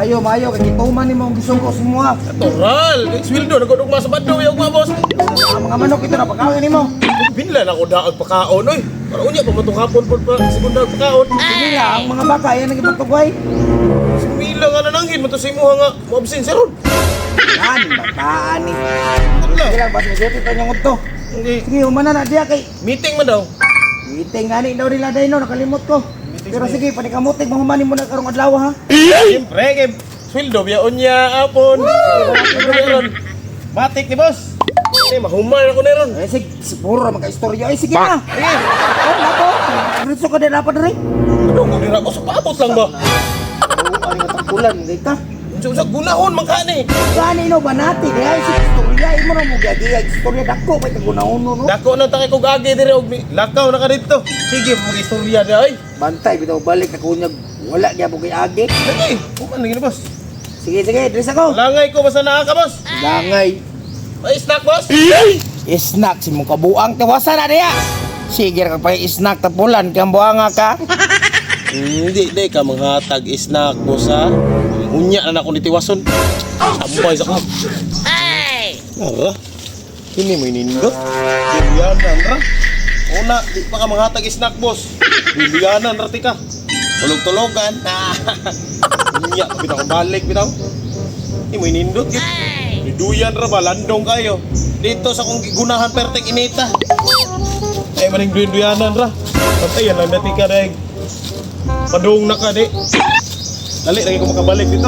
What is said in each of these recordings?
Mayo, kay kituman ni mo ang gisong ko semua. Natural. Sweldo na ko nung masa bado yung mga boss. Ang mga manok ito na pagkawin nimo. Binlan ako daag pakaon oy. Para unya pa matong hapon po pa segunda pakaon. Sige lang, ang mga baka yan nagipagtugway. Simila nga nanangin mo to sa imo nga mo absent sa ron. Yan, bataan ni. Sige lang, basta masipit pa niyong to. Okay. Sige, umana na diya kay. Meeting man daw. Meeting nga ni daw nila day no, nakalimot ko. Pero sige, panikamutik, mahumanin mo na karong adlaw ha. Siyempre, kay sweldo biya unya apon. Matik ni boss. Ini mahuman ako ni ron. Eh, sige, siguro magka-istorya. Eh, sige na. Sige. Oh, nako. Ritso ka din dapat rin. Ano ko dira ko sa paabot lang ba? Oo, ano nga tapulan, gay ka. Unsa gunahon man kani. Gani no, banati. Kaya sige, istorya. Imo na mo gagiyag. Istorya dako, may kagunahon no. Dako na takay kog agi dire og lakaw na ka dito. Sige, mag-istorya na ay. Bantay, bitaw balik na kunyag. Wala kaya mo kay agi. Sige, kuman lagi na boss. Sige, dress ako. Langay ko basta naa ka boss. Langay. May snack boss. Snack si mong kabuang tiwasa na diya. Sige ka pa snack tapulan kang buanga ka. Hindi ka manghatag snack boss ha. Unya na ako nitiwason. Sambay sa ka. Ay! Ara. Kini mo inindot. Bilianan ra. Una, di pa ka manghatag snack boss. Bilianan ra ti ka. Tulog-tulogan. Unya, bitaw balik bitaw. Di mo inindot gid. Duyan ra ba landong kayo. Dito sa kong gigunahan pertek inita. Ay maning duyan-duyanan ra. Pantayan lang dati ka dahil padung na ka di. Dali lagi ko makabalik dito.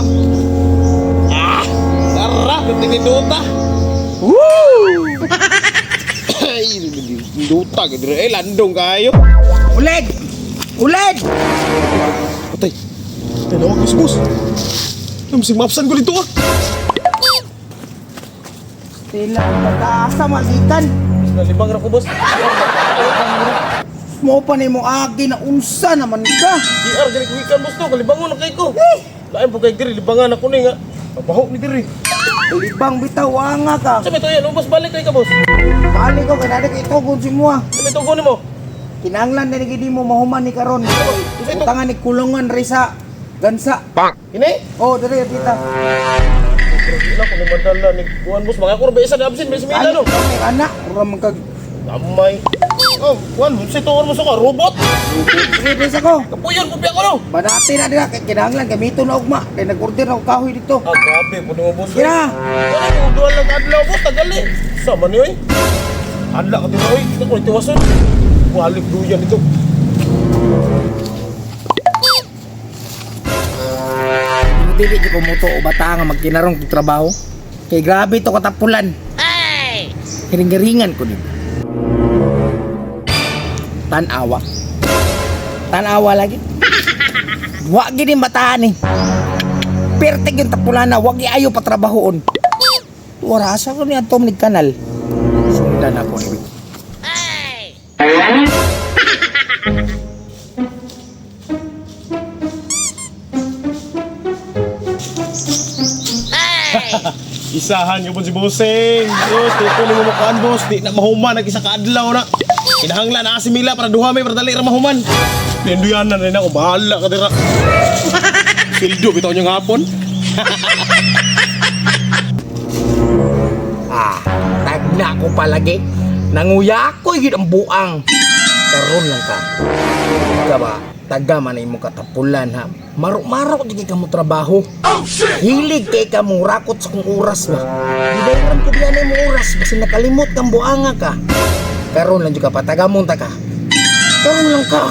Tara, kunting duta. Woo! Ay, duta gid re landong kayo. Uleg! Uleg! Patay. Tinawag ko si boss. Namsing mapsan ko dito ah. Tila, magkaasa magikan. Nalibang ra ko boss. Mo pa ni mo agi na unsa naman ka. DR gani ko ikan boss to, kalibangon na kay ko. Lain po kay diri libangan ako ni nga. Mabaho ni diri. Libang bitaw anga ka. Sa to yan, boss balik kay ka boss. Bali ko kanada kay tugon si mo. Sa tugon nimo. Kinanglan na gidi mo mahuman ni karon. Utangan ni kulungan ri sa gansa. Ini? Oh, diri kita. Wala ko ni madala ni kuan boss, mga kurba isa na absent besi mila no. Kami anak, ura man kag Amay. Oh, kuan si tuon mo sa ka robot. diri sa ko. Kapuyon ko ko no. Banati na dira kay kinanglan gamito na ugma. Kay nag-order ako kahoy dito. Ah, grabe po mo boss. Kira. Ano ko dual lang adlaw boss, tagali. Sama ni oy. Adla ka dito oy, kita ko tiwason. Balik duyan dito. Dili di ko moto o bata nga magkinarong kong trabaho. Kay grabe to katapulan. Ay! Hiring-hiringan ko dito. Tanawa. Tanawa lagi. Wag gini bataan eh. Pertek yung tapulan na wag iayo patrabahoon. Wala asa ko ni Atom ni kanal. Sundan ako ni. Isahan niyo po si Bossing. Boss, di ko mo makuan boss. Di na mahuman, nag-isa ka-adlaw na. Kinahanglan na si Mila para duha may para dali ra mahuman. Pinduyanan rin ako, bahala ka dira. Sildo, bitaw niyang hapon. Tagna ko palagi. Nanguya ako yun ang buang. Karon lang ka. Ika ba? Taga man ay mo katapulan ha. Marok-marok di ka mo trabaho. Hilig kay ka mong rakot sa kong oras ba. Di ba yung ko diyan ay mo oras kasi nakalimot kang buanga ka. Karon lang juga pa taga mong taga. Karon lang ka.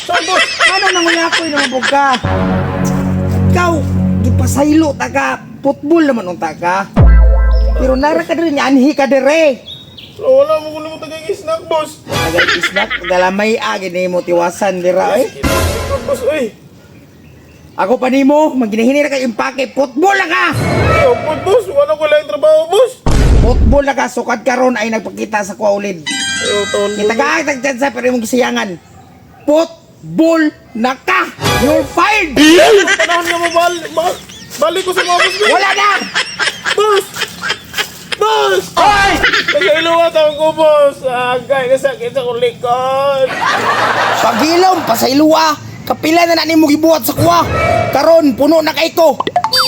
Santos! Ano nanguya ko yun ang ka? Ikaw, gipasaylo taga. Football naman ang taga. Pero nara ka rin, anhi ka dire. Wala mo kung tagay snack, boss. Nag-isnak, galamay agin mo tiwasan dira eh. Ikot, boss, uy. Ako pa nimo, maginahinira ka impake, football na ka! Ikot, boss. Wala ko lang trabaho, boss. Football na ka, sukad karon ay nagpakita sa kwaulid. Ayaw, taon. Kita ka tagtad sa pero mong gisiyangan. Football na ka! You're fired! Panahon nga mo, balik ko sa mga boss. Wala na! Boss! Boss! Ay! Nagkailuwa tawag ko, boss. Agay, nasakit sa kong likod. Pagilom, pasayluwa. Kapila na nani mo gibuhat sa kuha. Karon, puno na kay ko.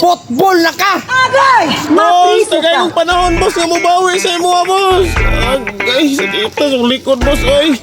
Football na ka. Boss, tagay mong panahon, boss, nga mabawi sa imo, boss. Agay, sakit sa kong likod, boss, oy.